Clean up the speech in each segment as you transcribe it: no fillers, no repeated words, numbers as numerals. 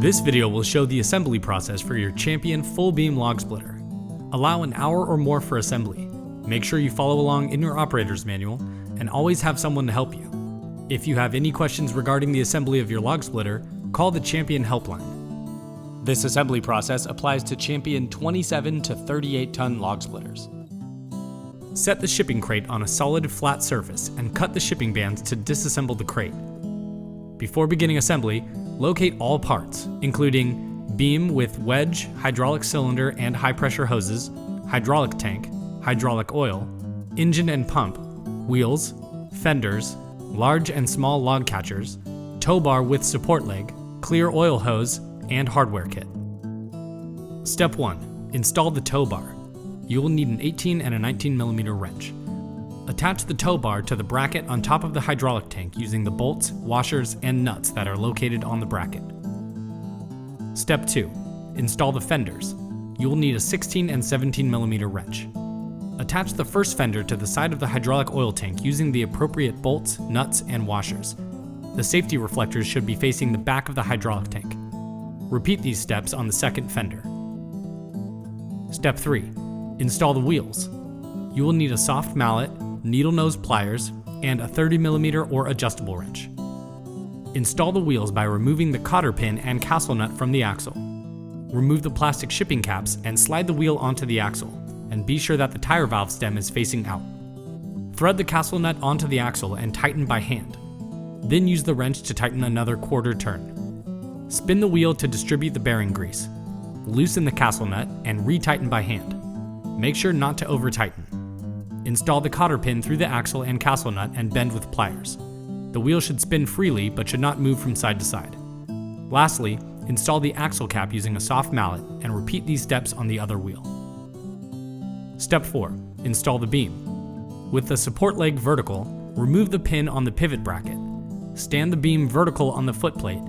This video will show the assembly process for your Champion full beam log splitter. Allow an hour or more for assembly. Make sure you follow along in your operator's manual and always have someone to help you. If you have any questions regarding the assembly of your log splitter, call the Champion helpline. This assembly process applies to Champion 27 to 38 ton log splitters. Set the shipping crate on a solid flat surface and cut the shipping bands to disassemble the crate. Before beginning assembly, locate all parts, including beam with wedge, hydraulic cylinder and high pressure hoses, hydraulic tank, hydraulic oil, engine and pump, wheels, fenders, large and small log catchers, tow bar with support leg, clear oil hose, and hardware kit. Step 1. Install the tow bar. You will need an 18 and a 19mm wrench. Attach the tow bar to the bracket on top of the hydraulic tank using the bolts, washers, and nuts that are located on the bracket. Step 2. Install the fenders. You will need a 16 and 17mm wrench. Attach the first fender to the side of the hydraulic oil tank using the appropriate bolts, nuts, and washers. The safety reflectors should be facing the back of the hydraulic tank. Repeat these steps on the second fender. Step 3. Install the wheels. You will need a soft mallet, needle nose pliers, and a 30mm or adjustable wrench. Install the wheels by removing the cotter pin and castle nut from the axle. Remove the plastic shipping caps and slide the wheel onto the axle, and be sure that the tire valve stem is facing out. Thread the castle nut onto the axle and tighten by hand. Then use the wrench to tighten another quarter turn. Spin the wheel to distribute the bearing grease. Loosen the castle nut and retighten by hand. Make sure not to over-tighten. Install the cotter pin through the axle and castle nut and bend with pliers. The wheel should spin freely but should not move from side to side. Lastly, install the axle cap using a soft mallet and repeat these steps on the other wheel. Step 4. Install the beam. With the support leg vertical, remove the pin on the pivot bracket. Stand the beam vertical on the footplate,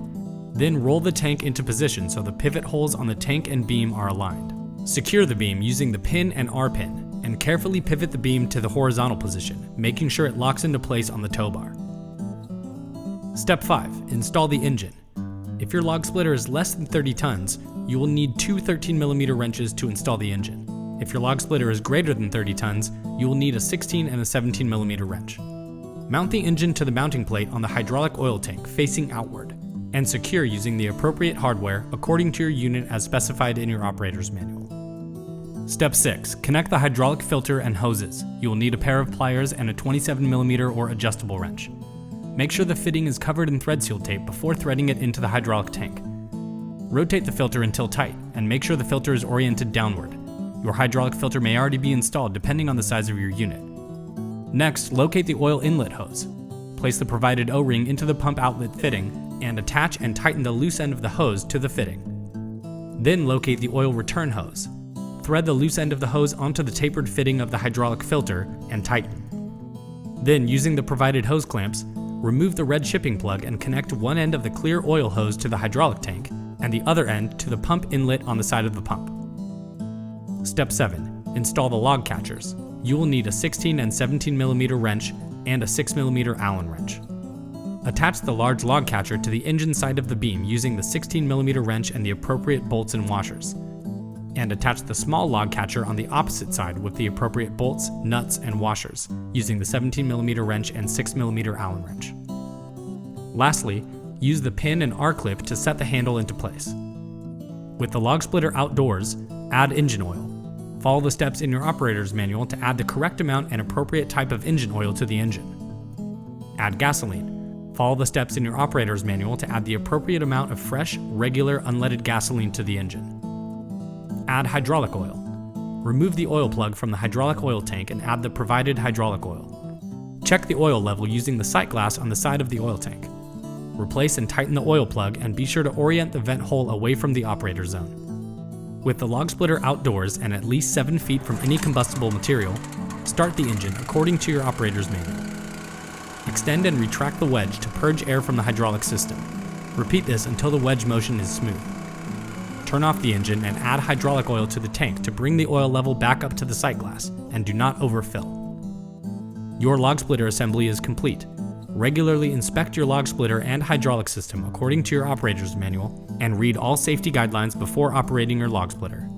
then roll the tank into position so the pivot holes on the tank and beam are aligned. Secure the beam using the pin and R-pin, and carefully pivot the beam to the horizontal position, making sure it locks into place on the tow bar. Step 5. Install the engine. If your log splitter is less than 30 tons, you will need two 13mm wrenches to install the engine. If your log splitter is greater than 30 tons, you will need a 16 and a 17mm wrench. Mount the engine to the mounting plate on the hydraulic oil tank facing outward, and secure using the appropriate hardware according to your unit as specified in your operator's manual. Step 6. Connect the hydraulic filter and hoses. You will need a pair of pliers and a 27mm or adjustable wrench. Make sure the fitting is covered in thread seal tape before threading it into the hydraulic tank. Rotate the filter until tight, and make sure the filter is oriented downward. Your hydraulic filter may already be installed depending on the size of your unit. Next, locate the oil inlet hose. Place the provided O-ring into the pump outlet fitting, and attach and tighten the loose end of the hose to the fitting. Then locate the oil return hose. Thread the loose end of the hose onto the tapered fitting of the hydraulic filter and tighten. Then, using the provided hose clamps, remove the red shipping plug and connect one end of the clear oil hose to the hydraulic tank and the other end to the pump inlet on the side of the pump. Step 7. Install the log catchers. You will need a 16 and 17mm wrench and a 6mm Allen wrench. Attach the large log catcher to the engine side of the beam using the 16mm wrench and the appropriate bolts and washers, and attach the small log catcher on the opposite side with the appropriate bolts, nuts, and washers, using the 17mm wrench and 6mm Allen wrench. Lastly, use the pin and R-clip to set the handle into place. With the log splitter outdoors, add engine oil. Follow the steps in your operator's manual to add the correct amount and appropriate type of engine oil to the engine. Add gasoline. Follow the steps in your operator's manual to add the appropriate amount of fresh, regular, unleaded gasoline to the engine. Add hydraulic oil. Remove the oil plug from the hydraulic oil tank and add the provided hydraulic oil. Check the oil level using the sight glass on the side of the oil tank. Replace and tighten the oil plug and be sure to orient the vent hole away from the operator zone. With the log splitter outdoors and at least 7 feet from any combustible material, start the engine according to your operator's manual. Extend and retract the wedge to purge air from the hydraulic system. Repeat this until the wedge motion is smooth. Turn off the engine and add hydraulic oil to the tank to bring the oil level back up to the sight glass, and do not overfill. Your log splitter assembly is complete. Regularly inspect your log splitter and hydraulic system according to your operator's manual, and read all safety guidelines before operating your log splitter.